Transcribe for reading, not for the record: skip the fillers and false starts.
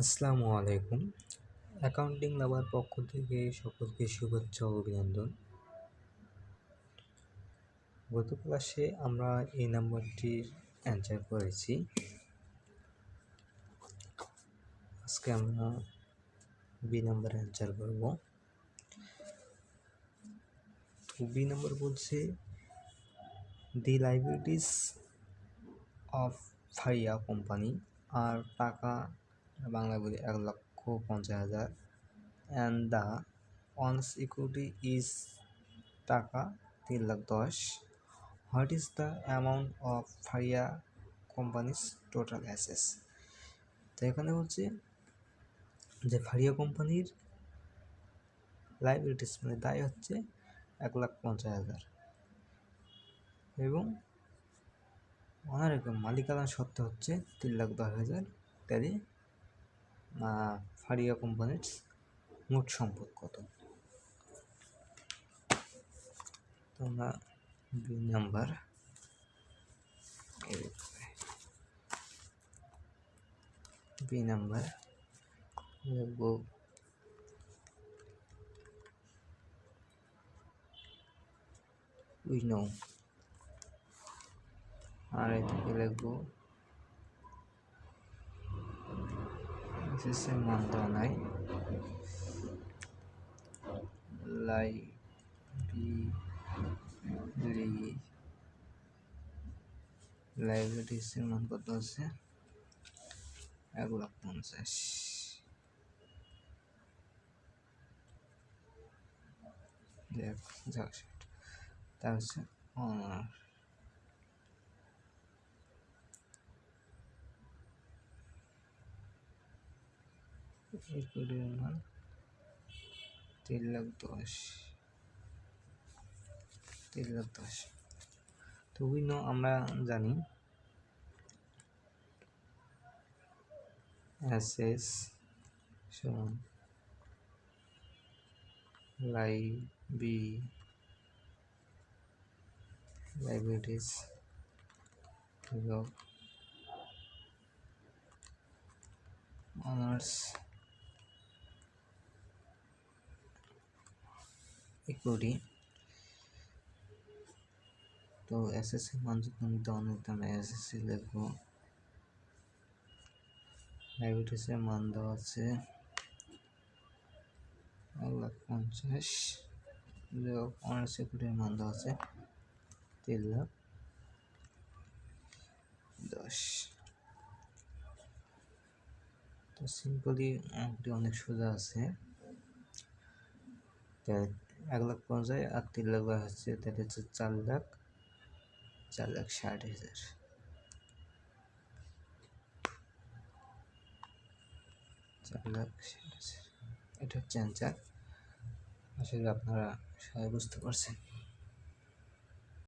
আসসালামু আলাইকুম। অ্যাকাউন্টিং লাভার পক্ষ থেকে সকলকে শুভেচ্ছা ও অভিনন্দন। গত ক্লাসে আমরা এই নাম্বারটির অ্যান্সার করেছি। আজকে আমরা বি নাম্বার অ্যান্সার করব। তো বি নাম্বার বলছে the liabilities of Faria company আর টাকা বাংলায় বলি 1,50,000 and the owner's equity is taka 3,10,000। What is the amount of Faria companies total অ্যাসেস? তো এখানে হচ্ছে যে ফারিয়া কোম্পানির লাইবিলিটিস মানে দায় হচ্ছে 1,50,000 এবং ওনার মালিকানা সত্ত্ব হচ্ছে 3,10,000। তাহলে ফারিয়া কোম্পানির মোট সম্পদ কত? তো আমরা বি নাম্বার লিখব উই নো, আর এদিকে লিখব মান দেওয়া নাই, লাইবিলিটিসের মান কত আছে? 1,50,000। তা হচ্ছে অনার ইকুইটির মান 3,10,000। তো উইনো আমরা জানি অ্যাসেস সমান লাইবিলিটিস যোগ অনার্স ইকুইটি। তো এসএসসি মান যখন দেওয়া নিতাম এসএসসি লিখবো, লাইবিলিটিসের মান দেওয়া আছে 1,50,000 যোগ অনার্স ইকুইটির মান দেওয়া আছে 3,10,000। তো সিম্পলি অঙ্কটি অনেক সোজা আছে। 1,50,000 আর 3,00,000 হচ্ছে, তাহলে হচ্ছে 4,60,000। এটা হচ্ছে অ্যান্সার। আসলে আপনারা সবাই বুঝতে পারছেন।